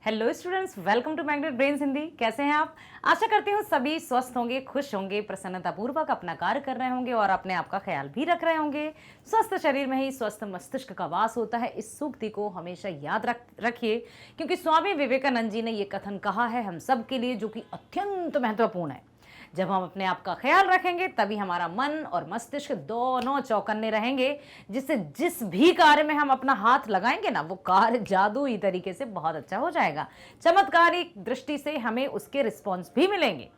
Hello students, welcome to magnet brains Hindi. कैसे हैं आप? आशा करती हूँ सभी स्वस्थ होंगे, खुश होंगे, प्रसन्नतापूर्वक अपना कार्य कर रहे होंगे और अपने आप का ख्याल भी रख रहे होंगे। स्वस्थ शरीर में ही स्वस्थ मस्तिष्क का वास होता है। इस सूक्ति को हमेशा याद रखिए, क्योंकि स्वामी विवेकानंद जी ने ये कथन कहा है हम सब के लिए, जो कि अत्यंत महत्वपूर्ण है। जब हम अपने आप का ख्याल रखेंगे तभी हमारा मन और मस्तिष्क दोनों चौकन्ने रहेंगे, जिससे जिस भी कार्य में हम अपना हाथ लगाएंगे ना, वो कार्य जादुई तरीके से बहुत अच्छा हो जाएगा। चमत्कारिक दृष्टि से हमें उसके रिस्पॉन्स भी मिलेंगे।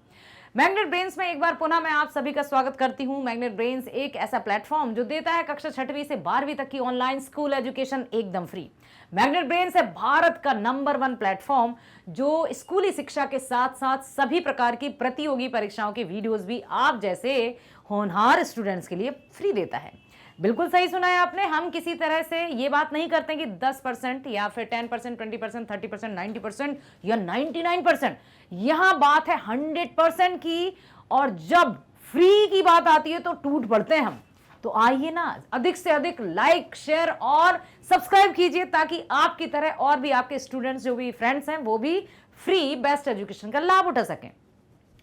मैग्नेट ब्रेन्स में एक बार पुनः मैं आप सभी का स्वागत करती हूं। मैग्नेट ब्रेन्स एक ऐसा प्लेटफॉर्म जो देता है कक्षा 6वीं से 12वीं तक की ऑनलाइन स्कूल एजुकेशन एकदम फ्री। मैग्नेट ब्रेन्स है भारत का नंबर 1 प्लेटफॉर्म जो स्कूली शिक्षा के साथ साथ सभी प्रकार की प्रतियोगी परीक्षाओं के वीडियोस भी आप जैसे होनहार स्टूडेंट्स के लिए फ्री देता है। बिल्कुल सही सुना है आपने। हम किसी तरह से ये बात नहीं करते कि 10% या फिर 10%, 20%, 30%, 90% या 99%। यहां बात है 100% की, और जब फ्री की बात आती है तो टूट पड़ते हैं हम। तो आइए ना, अधिक से अधिक लाइक, शेयर और सब्सक्राइब कीजिए, ताकि आपकी तरह और भी आपके स्टूडेंट्स जो भी फ्रेंड्स हैं वो भी फ्री बेस्ट एजुकेशन का लाभ उठा सकें।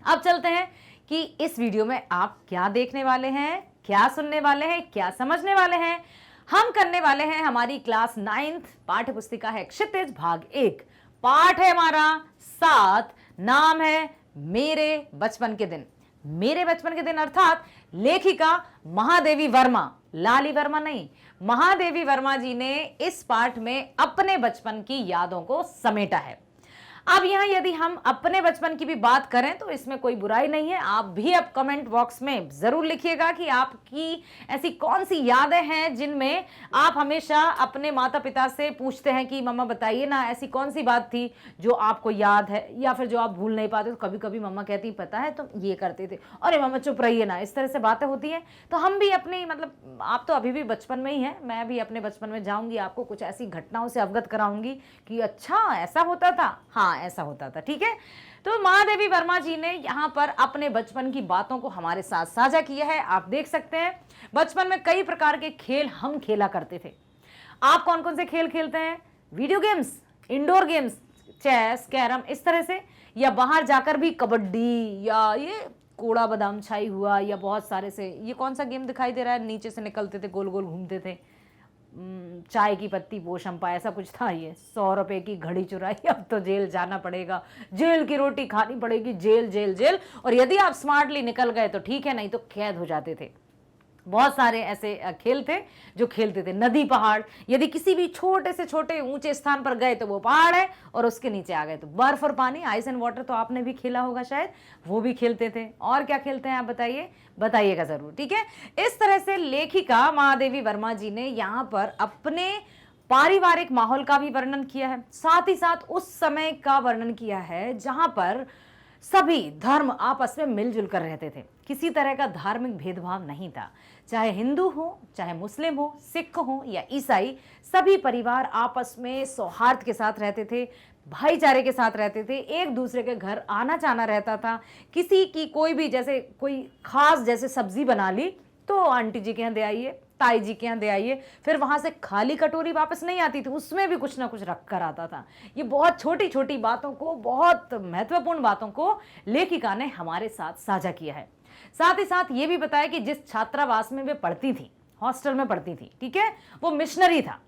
अब चलते हैं कि इस वीडियो में आप क्या देखने वाले हैं, क्या सुनने वाले हैं, क्या समझने वाले हैं। हम करने वाले हैं हमारी क्लास 9th पाठ्य पुस्तिका है क्षितिज भाग 1। पाठ है हमारा 7। नाम है मेरे बचपन के दिन। मेरे बचपन के दिन अर्थात लेखिका महादेवी वर्मा, लाली वर्मा नहीं, महादेवी वर्मा जी ने इस पाठ में अपने बचपन की यादों को समेटा है। अब यहां यदि हम अपने बचपन की भी बात करें तो इसमें कोई बुराई नहीं है। आप भी अब कमेंट बॉक्स में जरूर लिखिएगा कि आपकी ऐसी कौन सी यादें हैं जिनमें आप हमेशा अपने माता पिता से पूछते हैं कि मम्मा बताइए ना, ऐसी कौन सी बात थी जो आपको याद है या फिर जो आप भूल नहीं पाते। तो कभी कभी मम्मा कहती पता है तुम ये करते थे, अरे मम्मा चुप रहिए ना, इस तरह से बातें होती हैं। तो हम भी अपनी आप तो अभी भी बचपन में ही हैं, मैं भी अपने बचपन में जाऊंगी, आपको कुछ ऐसी घटनाओं से अवगत कराऊंगी कि अच्छा ऐसा होता था, हाँ ऐसा होता था। ठीक है, तो महादेवी वर्मा जी ने यहां पर अपने बचपन की बातों को हमारे साथ साझा किया है। आप देख सकते हैं बचपन में कई प्रकार के खेल हम खेला करते थे। आप कौन कौन से खेल खेलते हैं? Video games, indoor games, chess, carrom, इस तरह से, या बाहर जाकर भी कबड्डी, या ये कोड़ा बादाम छाई हुआ, या बहुत सारे से, ये कौन सा गेम दिखाई दे रहा है, नीचे से निकलते थे, गोल गोल घूमते थे, चाय की पत्ती पोशंपा, ऐसा कुछ था। ये 100 रुपए की घड़ी चुराई, अब तो जेल जाना पड़ेगा, जेल की रोटी खानी पड़ेगी, जेल जेल जेल। और यदि आप स्मार्टली निकल गए तो ठीक है, नहीं तो कैद हो जाते थे। बहुत सारे ऐसे खेल थे जो खेलते थे। नदी पहाड़, यदि किसी भी छोटे से छोटे ऊंचे स्थान पर गए तो वो पहाड़ है, और उसके नीचे आ गए तो बर्फ और पानी, आइस एंड वाटर, तो आपने भी खेला होगा शायद, वो भी खेलते थे। और क्या खेलते हैं आप बताइए, बताइएगा जरूर। ठीक है, इस तरह से लेखिका महादेवी वर्मा जी ने यहाँ पर अपने पारिवारिक माहौल का भी वर्णन किया है, साथ ही साथ उस समय का वर्णन किया है जहां पर सभी धर्म आपस में मिलजुल कर रहते थे। किसी तरह का धार्मिक भेदभाव नहीं था। चाहे हिंदू हो, चाहे मुस्लिम हो, सिख हो या ईसाई, सभी परिवार आपस में सौहार्द के साथ रहते थे, भाईचारे के साथ रहते थे, एक दूसरे के घर आना जाना रहता था। किसी की कोई भी जैसे कोई खास जैसे सब्जी बना ली तो आंटी जी के यहाँ दे आइए, ताई जी के यहाँ दे आइए, फिर वहां से खाली कटोरी वापस नहीं आती थी, उसमें भी कुछ ना कुछ रख कर आता था। ये बहुत छोटी छोटी बातों को, बहुत महत्वपूर्ण बातों को लेखिका ने हमारे साथ साझा किया है। साथ ही साथ ये भी बताया कि जिस छात्रावास में वे पढ़ती थी, हॉस्टल में पढ़ती थी, ठीक है, वो मिशनरी था।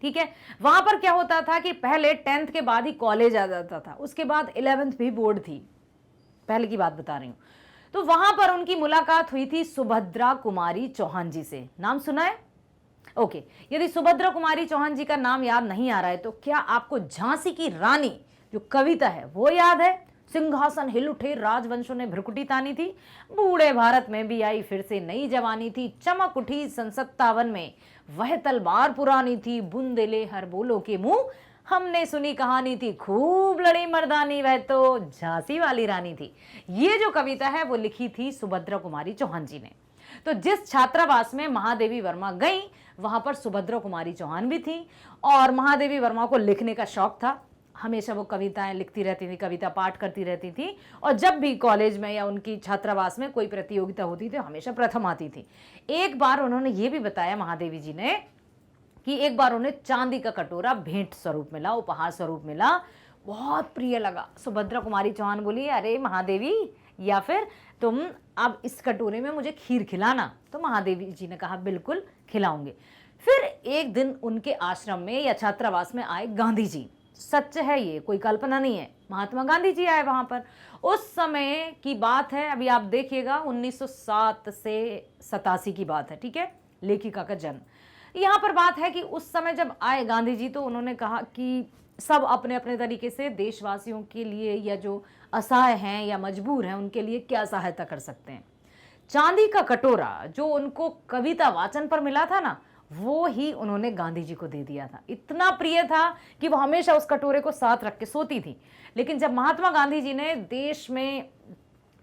ठीक है, वहां पर क्या होता था कि पहले 10th के बाद ही कॉलेज आ जाता था, उसके बाद 11th भी बोर्ड थी, पहले की बात बता रही हूं। तो वहां पर उनकी मुलाकात हुई थी सुभद्रा कुमारी चौहान जी से। नाम सुना है? ओके, यदि सुभद्रा कुमारी चौहान जी का नाम याद नहीं आ रहा है तो क्या आपको झांसी की रानी जो कविता है वो याद है? सिंहासन हिल उठे, राजवंशों ने भ्रुकुटी तानी थी, बूढ़े भारत में भी आई फिर से नई जवानी थी, चमक उठी सन 57 में, वह तलवार पुरानी थी, बुंदेले हर बोलो के मुंह, हमने सुनी कहानी थी, खूब लड़ी मर्दानी, वह तो झांसी वाली रानी थी। ये जो कविता है वो लिखी थी सुभद्रा कुमारी चौहान जी ने। तो जिस छात्रावास में महादेवी वर्मा गई वहां पर सुभद्रा कुमारी चौहान भी थी, और महादेवी वर्मा को लिखने का शौक था। हमेशा वो कविताएं लिखती रहती थी, कविता पाठ करती रहती थी, और जब भी कॉलेज में या उनकी छात्रावास में कोई प्रतियोगिता होती थी हमेशा प्रथम आती थी। एक बार उन्होंने ये भी बताया महादेवी जी ने कि एक बार उन्हें चांदी का कटोरा भेंट स्वरूप मिला, उपहार स्वरूप मिला। बहुत प्रिय लगा। सुभद्रा कुमारी चौहान बोली, अरे महादेवी, या फिर तुम अब इस कटोरे में मुझे खीर खिलाना। तो महादेवी जी ने कहा बिल्कुल खिलाऊंगे। फिर एक दिन उनके आश्रम में या छात्रावास में आए गांधी जी। सच है, ये कोई कल्पना नहीं है, महात्मा गांधी जी आए वहां पर। उस समय की बात है, अभी आप देखिएगा 1907 से 87 की बात है, ठीक है, लेखिका का जन्म। यहाँ पर बात है कि उस समय जब आए गांधी जी तो उन्होंने कहा कि सब अपने अपने तरीके से देशवासियों के लिए या जो असहाय हैं या मजबूर हैं उनके लिए क्या सहायता कर सकते हैं। चांदी का कटोरा जो उनको कविता वाचन पर मिला था ना, वो ही उन्होंने गांधी जी को दे दिया था। इतना प्रिय था कि वो हमेशा उस कटोरे को साथ रख के सोती थी। लेकिन जब महात्मा गांधी जी ने देश में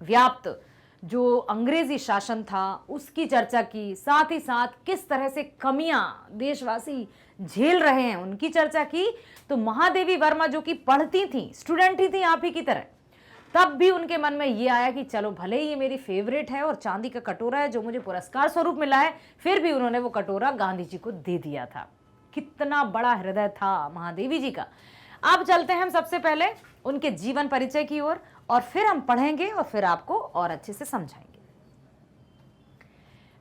व्याप्त जो अंग्रेजी शासन था उसकी चर्चा की, साथ ही साथ किस तरह से कमियां देशवासी झेल रहे हैं उनकी चर्चा की, तो महादेवी वर्मा जो कि पढ़ती थी, स्टूडेंट ही थी आप ही की तरह, तब भी उनके मन में ये आया कि चलो भले ही ये मेरी फेवरेट है और चांदी का कटोरा है जो मुझे पुरस्कार स्वरूप मिला है, फिर भी उन्होंने वो कटोरा गांधी जी को दे दिया था। कितना बड़ा हृदय था महादेवी जी का। अब चलते हैं हम सबसे पहले उनके जीवन परिचय की ओर और फिर हम पढ़ेंगे और फिर आपको और अच्छे से समझाएंगे।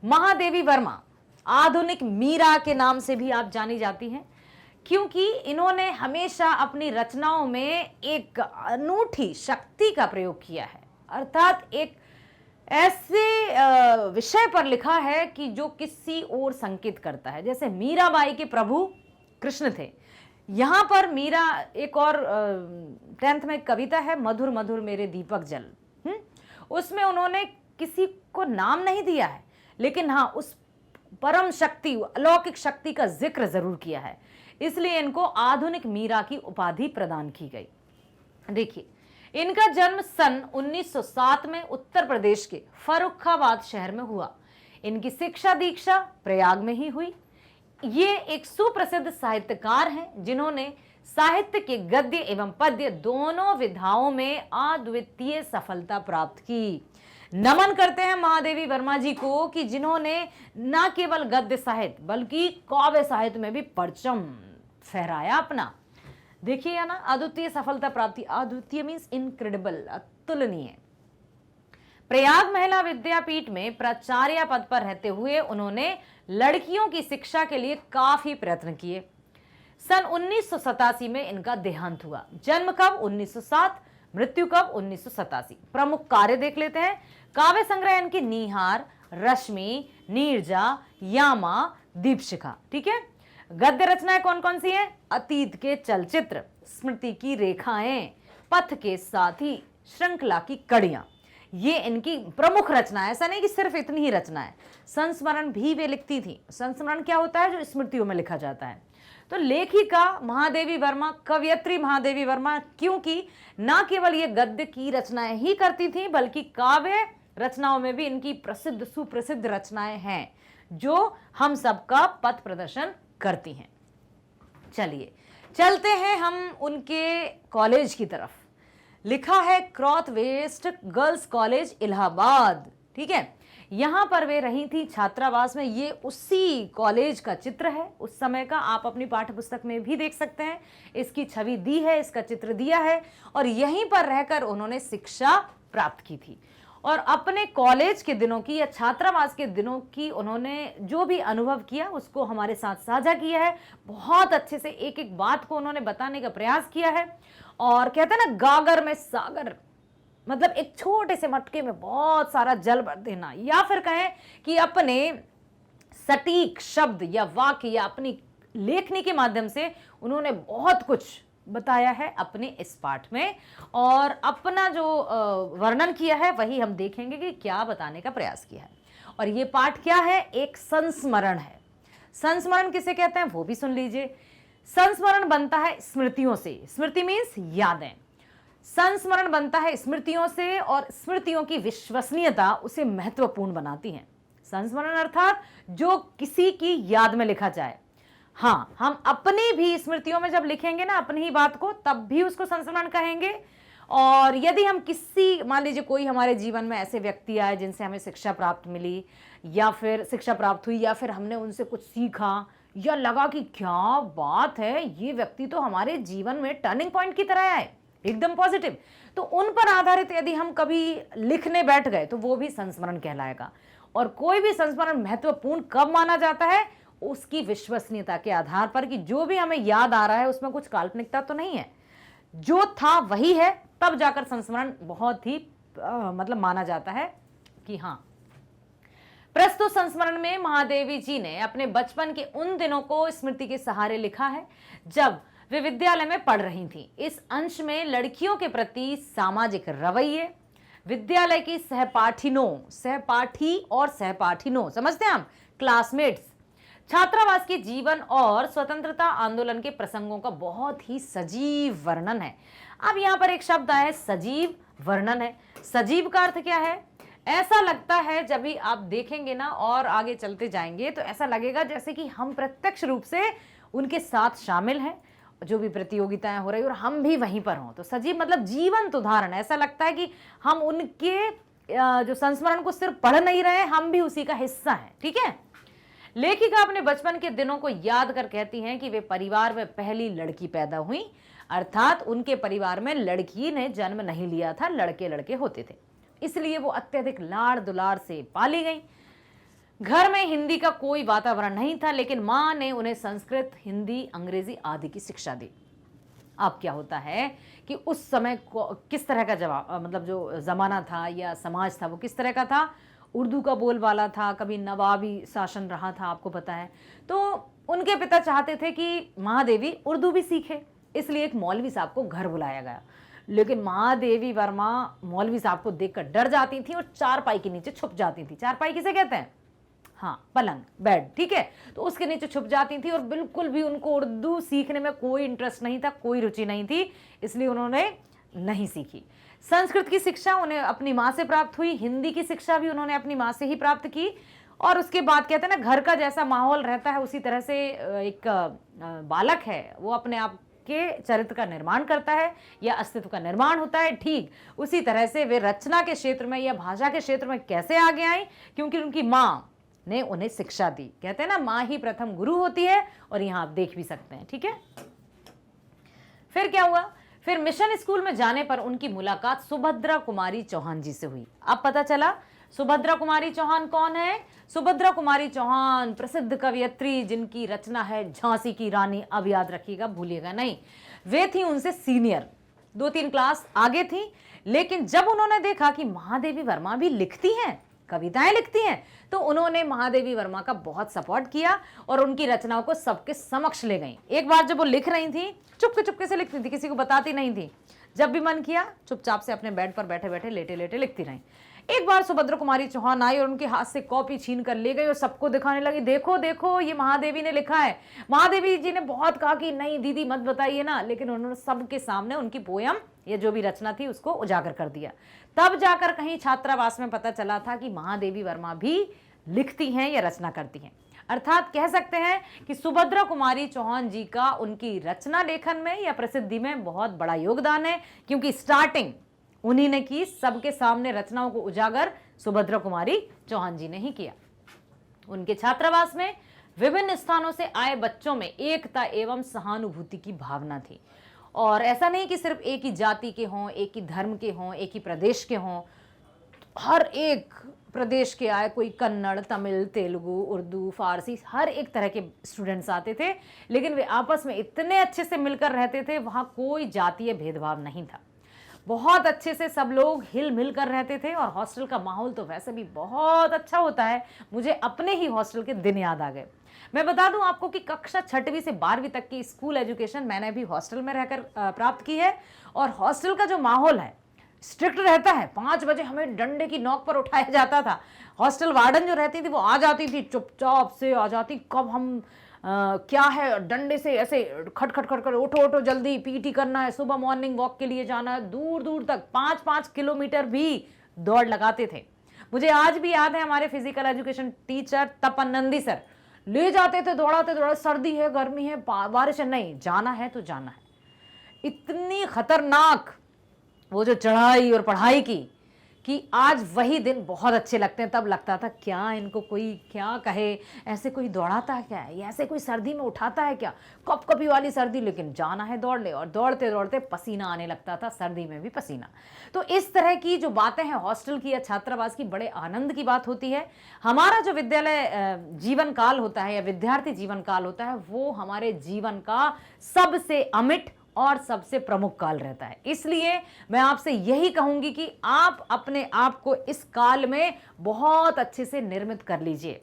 महादेवी वर्मा आधुनिक मीरा के नाम से भी आप जानी जाती हैं, क्योंकि इन्होंने हमेशा अपनी रचनाओं में एक अनूठी शक्ति का प्रयोग किया है, अर्थात एक ऐसे विषय पर लिखा है कि जो किसी और संकेत करता है। जैसे मीराबाई के प्रभु कृष्ण थे, यहाँ पर मीरा, एक और 10th में कविता है मधुर मधुर मेरे दीपक जल, उसमें उन्होंने किसी को नाम नहीं दिया है, लेकिन हाँ उस परम शक्ति, अलौकिक शक्ति का जिक्र जरूर किया है, इसलिए इनको आधुनिक मीरा की उपाधि प्रदान की गई। देखिए, इनका जन्म सन 1907 में उत्तर प्रदेश के फर्रुखाबाद शहर में हुआ। इनकी शिक्षा दीक्षा प्रयाग में ही हुई। ये एक सुप्रसिद्ध साहित्यकार हैं जिन्होंने साहित्य के गद्य एवं पद्य दोनों विधाओं में अद्वितीय सफलता प्राप्त की। नमन करते हैं महादेवी वर्मा जी को कि जिन्होंने न केवल गद्य साहित्य बल्कि काव्य साहित्य में भी परचम फहराया अपना। देखिए ना, अद्वितीय सफलता प्राप्ति, अद्वितीय मीन्स इनक्रेडिबल, अतुलनीय। प्रयाग महिला विद्यापीठ में प्राचार्य पद पर रहते हुए उन्होंने लड़कियों की शिक्षा के लिए काफी प्रयत्न किए। सन 1987 में इनका देहांत हुआ। जन्म कब? 1907, मृत्यु कब? 1987। प्रमुख कार्य देख लेते हैं। काव्य संग्रह इनकी नीहार, रश्मि, नीरजा, यामा, दीपशिखा, ठीक है। गद्य रचनाएं कौन कौन सी हैं? अतीत के चलचित्र, स्मृति की रेखाएं, पथ के साथी, श्रृंखला की कड़ियां, ये इनकी प्रमुख रचना। ऐसा नहीं कि सिर्फ इतनी ही रचना है, संस्मरण भी वे लिखती थी। संस्मरण क्या होता है? जो स्मृतियों में लिखा जाता है। तो लेखिका महादेवी वर्मा, कवयित्री महादेवी वर्मा, क्योंकि न केवल ये गद्य की रचनाएं ही करती थी बल्कि काव्य रचनाओं में भी इनकी प्रसिद्ध सुप्रसिद्ध रचनाएं हैं जो हम सबका पथ प्रदर्शन करती हैं। चलिए चलते हैं हम उनके कॉलेज की तरफ। लिखा है क्रॉथ वेस्ट गर्ल्स कॉलेज इलाहाबाद, ठीक है। यहां पर वे रही थी छात्रावास में। ये उसी कॉलेज का चित्र है उस समय का, आप अपनी पाठ्य पुस्तक में भी देख सकते हैं। इसकी छवि दी है, इसका चित्र दिया है, और यहीं पर रहकर उन्होंने शिक्षा प्राप्त की थी। और अपने कॉलेज के दिनों की या छात्रावास के दिनों की उन्होंने जो भी अनुभव किया उसको हमारे साथ साझा किया है। बहुत अच्छे से एक एक बात को उन्होंने बताने का प्रयास किया है। और कहते हैं ना, गागर में सागर, मतलब एक छोटे से मटके में बहुत सारा जल भर देना, या फिर कहें कि अपने सटीक शब्द या वाक्य या अपनी लेखनी के माध्यम से उन्होंने बहुत कुछ बताया है अपने इस पाठ में। और अपना जो वर्णन किया है वही हम देखेंगे कि क्या बताने का प्रयास किया है। और ये पाठ क्या है? एक संस्मरण है। संस्मरण किसे कहते हैं वो भी सुन लीजिए। संस्मरण बनता है स्मृतियों से। स्मृति मीन्स यादें। संस्मरण बनता है स्मृतियों से, और स्मृतियों की विश्वसनीयता उसे महत्वपूर्ण बनाती है। संस्मरण अर्थात जो किसी की याद में लिखा जाए। हाँ, हम अपनी भी स्मृतियों में जब लिखेंगे ना अपनी ही बात को, तब भी उसको संस्मरण कहेंगे। और यदि हम किसी, मान लीजिए कोई हमारे जीवन में ऐसे व्यक्ति आए जिनसे हमें शिक्षा प्राप्त मिली, या फिर शिक्षा प्राप्त हुई, या फिर हमने उनसे कुछ सीखा, या लगा कि क्या बात है, ये व्यक्ति तो हमारे जीवन में टर्निंग पॉइंट की तरह है, एकदम पॉजिटिव, तो उन पर आधारित यदि हम कभी लिखने बैठ गए तो वो भी संस्मरण कहलाएगा। और कोई भी संस्मरण महत्वपूर्ण कब माना जाता है? उसकी विश्वसनीयता के आधार पर कि जो भी हमें याद आ रहा है उसमें कुछ काल्पनिकता तो नहीं है, जो था वही है, तब जाकर संस्मरण बहुत ही मतलब माना जाता है कि हाँ। प्रस्तुत संस्मरण में महादेवी जी ने अपने बचपन के उन दिनों को स्मृति के सहारे लिखा है जब वे विद्यालय में पढ़ रही थी। इस अंश में लड़कियों के प्रति सामाजिक रवैये, विद्यालय की सहपाठी और सहपाठिनों, समझते हैं हम, क्लासमेट्स, छात्रावास के जीवन और स्वतंत्रता आंदोलन के प्रसंगों का बहुत ही सजीव वर्णन है। अब यहां पर एक शब्द आया है, सजीव वर्णन है। सजीव का अर्थ क्या है? ऐसा लगता है जब भी आप देखेंगे ना और आगे चलते जाएंगे तो ऐसा लगेगा जैसे कि हम प्रत्यक्ष रूप से उनके साथ शामिल हैं, जो भी प्रतियोगिताएं हो रही और हम भी वहीं पर हों। तो सजीव मतलब जीवंत उदाहरण। ऐसा लगता है कि हम उनके जो संस्मरण को सिर्फ पढ़ नहीं रहे, हम भी उसी का हिस्सा हैं। ठीक है। लेखिका अपने बचपन के दिनों को याद कर कहती हैं कि वे परिवार में पहली लड़की पैदा हुई, अर्थात उनके परिवार में लड़की ने जन्म नहीं लिया था, लड़के लड़के होते थे, इसलिए वो अत्यधिक लाड़ दुलार से पाली गई। घर में हिंदी का कोई वातावरण नहीं था, लेकिन मां ने उन्हें संस्कृत, हिंदी, अंग्रेजी आदि की शिक्षा दी। अब क्या होता है कि उस समय किस तरह का जवाब मतलब जो जमाना था या समाज था वो किस तरह का था, उर्दू का बोलबाला था, कभी नवाबी शासन रहा था, आपको पता है। तो उनके पिता चाहते थे कि महादेवी उर्दू भी सीखे, इसलिए एक मौलवी साहब को घर बुलाया गया। लेकिन महादेवी वर्मा मौलवी साहब को देखकर डर जाती थी और चारपाई के नीचे छुप जाती थी। चारपाई किसे कहते हैं? हाँ, पलंग, बेड, ठीक है। तो उसके नीचे छुप जाती थी और बिल्कुल भी उनको उर्दू सीखने में कोई इंटरेस्ट नहीं था, कोई रुचि नहीं थी, इसलिए उन्होंने नहीं सीखी। संस्कृत की शिक्षा उन्हें अपनी माँ से प्राप्त हुई, हिंदी की शिक्षा भी उन्होंने अपनी माँ से ही प्राप्त की। और उसके बाद कहते हैं ना, घर का जैसा माहौल रहता है उसी तरह से एक बालक है वो अपने आप के चरित्र का निर्माण करता है या अस्तित्व का निर्माण होता है। ठीक उसी तरह से वे रचना के क्षेत्र में या भाषा के क्षेत्र में कैसे आगे आई? क्योंकि उनकी माँ ने उन्हें शिक्षा दी। कहते हैं ना, माँ ही प्रथम गुरु होती है, और यहां आप देख भी सकते हैं। ठीक है। फिर क्या हुआ? फिर मिशन स्कूल में जाने पर उनकी मुलाकात सुभद्रा कुमारी चौहान जी से हुई। अब पता चला सुभद्रा कुमारी चौहान कौन है। सुभद्रा कुमारी चौहान प्रसिद्ध कवयित्री जिनकी रचना है झांसी की रानी। अब याद रखिएगा, भूलिएगा नहीं। वे थी उनसे सीनियर, 2-3 क्लास आगे थी। लेकिन जब उन्होंने देखा कि महादेवी वर्मा भी लिखती हैं, कविताएं लिखती हैं, तो उन्होंने महादेवी वर्मा का बहुत सपोर्ट किया और उनकी रचनाओं को सबके समक्ष ले गई। एक बार जब वो लिख रही थी, चुपके चुपके से लिखती थी, किसी को बताती नहीं थी। जब भी मन किया चुपचाप से अपने बेड पर बैठे बैठे लेटे लेटे लिखती रही। एक बार सुभद्रा कुमारी चौहान आई और उनके हाथ से कॉपी छीन कर ले गई और सबको दिखाने लगी, देखो देखो ये महादेवी ने लिखा है। महादेवी जी ने बहुत कहा कि नहीं दीदी मत बताइए ना, लेकिन उन्होंने सबके सामने उनकी पोयम या जो भी रचना थी उसको उजागर कर दिया। तब जाकर कहीं छात्रावास में पता चला था कि महादेवी वर्मा भी लिखती हैं या रचना करती हैं। अर्थात कह सकते हैं कि सुभद्रा कुमारी चौहान जी का उनकी रचना लेखन में या प्रसिद्धि में बहुत बड़ा योगदान है, क्योंकि स्टार्टिंग उन्हीं ने की। सबके सामने रचनाओं को उजागर सुभद्रा कुमारी चौहान जी ने ही किया। उनके छात्रावास में विभिन्न स्थानों से आए बच्चों में एकता एवं सहानुभूति की भावना थी। और ऐसा नहीं कि सिर्फ एक ही जाति के हों, एक ही धर्म के हों, एक ही प्रदेश के हों, हर एक प्रदेश के आए, कोई कन्नड़, तमिल, तेलुगु, उर्दू, फारसी, हर एक तरह के स्टूडेंट्स आते थे। लेकिन वे आपस में इतने अच्छे से मिलकर रहते थे, वहाँ कोई जातीय भेदभाव नहीं था। बहुत अच्छे से सब लोग हिल मिल कर रहते थे। और हॉस्टल का माहौल तो वैसे भी बहुत अच्छा होता है। मुझे अपने ही हॉस्टल के दिन याद आ गए। मैं बता दूं आपको कि कक्षा 6वीं से 12वीं तक की स्कूल एजुकेशन मैंने भी हॉस्टल में रहकर प्राप्त की है। और हॉस्टल का जो माहौल है स्ट्रिक्ट रहता है। 5 बजे हमें डंडे की नोक पर उठाया जाता था। हॉस्टल वार्डन जो रहती थी वो आ जाती थी, चुपचाप से आ जाती, कब हम क्या है, डंडे से ऐसे खट खट खट कर, उठो उठो जल्दी, पीटी करना है, सुबह मॉर्निंग वॉक के लिए जाना है, दूर दूर तक 5-5 किलोमीटर भी दौड़ लगाते थे। मुझे आज भी याद है, हमारे फिजिकल एजुकेशन टीचर तपन नंदी सर ले जाते थे दौड़ाते दौड़ाते, सर्दी है, गर्मी है, बारिश है, नहीं जाना है तो जाना है। इतनी खतरनाक वो जो चढ़ाई और पढ़ाई की कि आज वही दिन बहुत अच्छे लगते हैं। तब लगता था क्या इनको कोई क्या कहे, ऐसे कोई दौड़ाता है क्या, ये ऐसे कोई सर्दी में उठाता है क्या, कपकपी वाली सर्दी, लेकिन जाना है दौड़ने, और दौड़ते दौड़ते पसीना आने लगता था, सर्दी में भी पसीना। तो इस तरह की जो बातें हैं हॉस्टल की या छात्रावास की, बड़े आनंद की बात होती है। हमारा जो विद्यालय जीवन काल होता है या विद्यार्थी जीवन काल होता है, वो हमारे जीवन का सबसे अमिट और सबसे प्रमुख काल रहता है। इसलिए मैं आपसे यही कहूंगी कि आप अपने आप को इस काल में बहुत अच्छे से निर्मित कर लीजिए,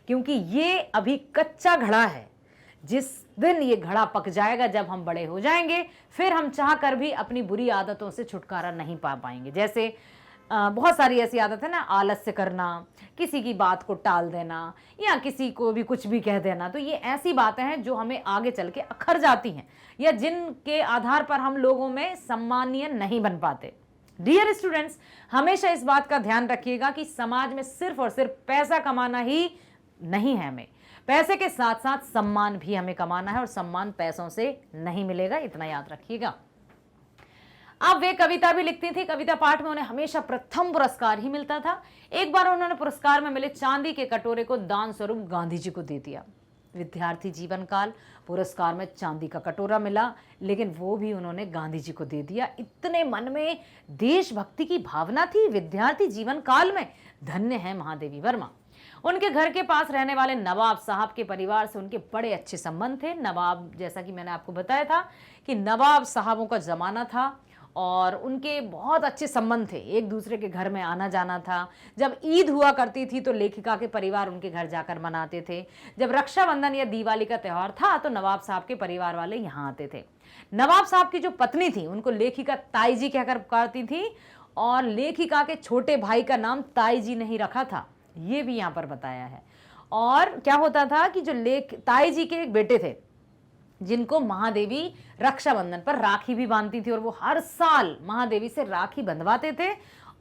क्योंकि ये अभी कच्चा घड़ा है। जिस दिन ये घड़ा पक जाएगा, जब हम बड़े हो जाएंगे, फिर हम चाह कर भी अपनी बुरी आदतों से छुटकारा नहीं पा पाएंगे। जैसे बहुत सारी ऐसी आदत है ना, आलस्य करना, किसी की बात को टाल देना, या किसी को भी कुछ भी कह देना। तो ये ऐसी बातें हैं जो हमें आगे चल के अखर जाती हैं, या जिनके आधार पर हम लोगों में सम्मानीय नहीं बन पाते। डियर स्टूडेंट्स, हमेशा इस बात का ध्यान रखिएगा कि समाज में सिर्फ और सिर्फ पैसा कमाना ही नहीं है, हमें पैसे के साथ साथ सम्मान भी हमें कमाना है, और सम्मान पैसों से नहीं मिलेगा, इतना याद रखिएगा। अब वे कविता भी लिखती थी। कविता पाठ में उन्हें हमेशा प्रथम पुरस्कार ही मिलता था। एक बार उन्होंने पुरस्कार में मिले चांदी के कटोरे को दान स्वरूप गांधी जी को दे दिया। विद्यार्थी जीवन काल, पुरस्कार में चांदी का कटोरा मिला, लेकिन वो भी उन्होंने गांधी जी को दे दिया। इतने मन में देशभक्ति की भावना थी विद्यार्थी जीवन काल में। धन्य है महादेवी वर्मा। उनके घर के पास रहने वाले नवाब साहब के परिवार से उनके बड़े अच्छे संबंध थे। नवाब, जैसा कि मैंने आपको बताया था कि नवाब साहबों का जमाना था और उनके बहुत अच्छे संबंध थे, एक दूसरे के घर में आना जाना था। जब ईद हुआ करती थी तो लेखिका के परिवार उनके घर जाकर मनाते थे। जब रक्षाबंधन या दिवाली का त्यौहार था तो नवाब साहब के परिवार वाले यहाँ आते थे। नवाब साहब की जो पत्नी थी उनको लेखिका ताई जी कहकर पुकारती थी, और लेखिका के छोटे भाई का नाम ताई जी नहीं रखा था, ये भी यहाँ पर बताया है। और क्या होता था कि जो ताई जी के एक बेटे थे जिनको महादेवी रक्षाबंधन पर राखी भी बांधती थी, और वो हर साल महादेवी से राखी बंधवाते थे,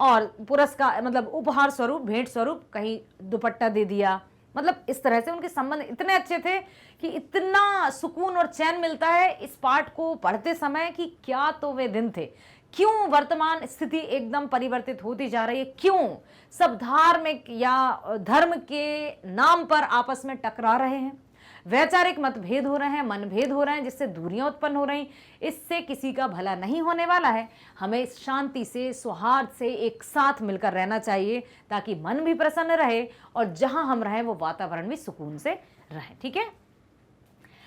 और पुरस्कार मतलब उपहार स्वरूप, भेंट स्वरूप कहीं दुपट्टा दे दिया। मतलब इस तरह से उनके संबंध इतने अच्छे थे कि इतना सुकून और चैन मिलता है इस पाठ को पढ़ते समय कि क्या तो वे दिन थे। क्यों वर्तमान स्थिति एकदम परिवर्तित होती जा रही है, क्यों सब धार्मिक या धर्म के नाम पर आपस में टकरा रहे हैं, वैचारिक मतभेद हो रहे हैं, मनभेद हो रहे हैं, जिससे दूरियां उत्पन्न हो रही। इससे किसी का भला नहीं होने वाला है। हमें शांति से, सौहार्द से एक साथ मिलकर रहना चाहिए, ताकि मन भी प्रसन्न रहे और जहां हम रहें वो वातावरण भी सुकून से रहे। ठीक है।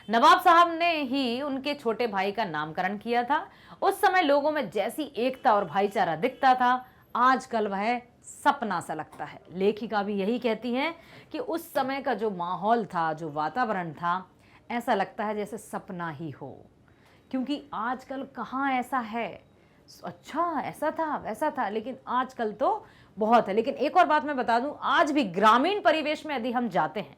नवाब साहब ने ही उनके छोटे भाई का नामकरण किया था। उस समय लोगों में जैसी एकता और भाईचारा दिखता था, आजकल वह सपना सा लगता है। लेखिका भी यही कहती हैं कि उस समय का जो माहौल था, जो वातावरण था, ऐसा लगता है जैसे सपना ही हो, क्योंकि आजकल कहाँ ऐसा है। अच्छा ऐसा था वैसा था, लेकिन आजकल तो बहुत है। लेकिन एक और बात मैं बता दूं, आज भी ग्रामीण परिवेश में यदि हम जाते हैं,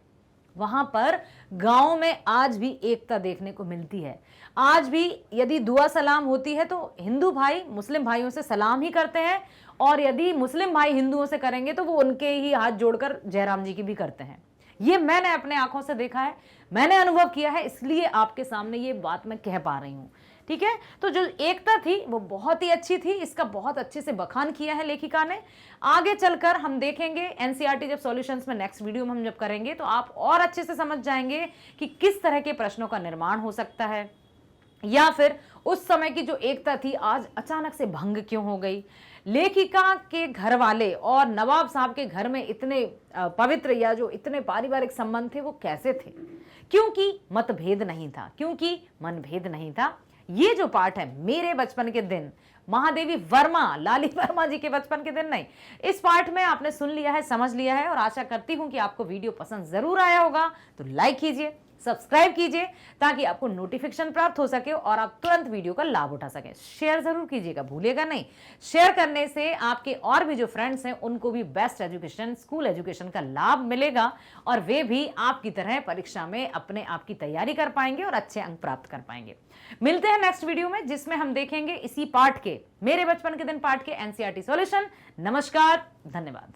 वहां पर गांव में आज भी एकता देखने को मिलती है। आज भी यदि दुआ सलाम होती है तो हिंदू भाई मुस्लिम भाइयों से सलाम ही करते हैं, और यदि मुस्लिम भाई हिंदुओं से करेंगे तो वो उनके ही हाथ जोड़कर जयराम जी की भी करते हैं। ये मैंने अपने आंखों से देखा है, मैंने अनुभव किया है, इसलिए आपके सामने ये बात मैं कह पा रही हूँ। ठीक है। तो जो एकता थी वो बहुत ही अच्छी थी, इसका बहुत अच्छे से बखान किया है लेखिका ने। आगे चलकर हम देखेंगे एनसीईआरटी जब सॉल्यूशंस में नेक्स्ट वीडियो में हम जब करेंगे तो आप और अच्छे से समझ जाएंगे कि किस तरह के प्रश्नों का निर्माण हो सकता है, या फिर उस समय की जो एकता थी आज अचानक से भंग क्यों हो गई। लेखिका के घर वाले और नवाब साहब के घर में इतने पवित्र या जो इतने पारिवारिक संबंध थे वो कैसे थे, क्योंकि मतभेद नहीं था, क्योंकि मनभेद नहीं था। ये जो पाठ है मेरे बचपन के दिन, महादेवी वर्मा, लाली वर्मा जी के बचपन के दिन नहीं, इस पाठ में आपने सुन लिया है, समझ लिया है, और आशा करती हूं कि आपको वीडियो पसंद जरूर आया होगा। तो लाइक कीजिए, सब्सक्राइब कीजिए, ताकि आपको नोटिफिकेशन प्राप्त हो सके और आप तुरंत वीडियो का लाभ उठा सकें। शेयर जरूर कीजिएगा, भूलिएगा नहीं। शेयर करने से आपके और भी जो फ्रेंड्स हैं उनको भी बेस्ट एजुकेशन, स्कूल एजुकेशन का लाभ मिलेगा, और वे भी आपकी तरह परीक्षा में अपने आप की तैयारी कर पाएंगे और अच्छे अंक प्राप्त कर पाएंगे। मिलते हैं नेक्स्ट वीडियो में, जिसमें हम देखेंगे इसी पाठ के, मेरे बचपन के दिन पाठ के एनसीईआरटी सॉल्यूशन। नमस्कार, धन्यवाद।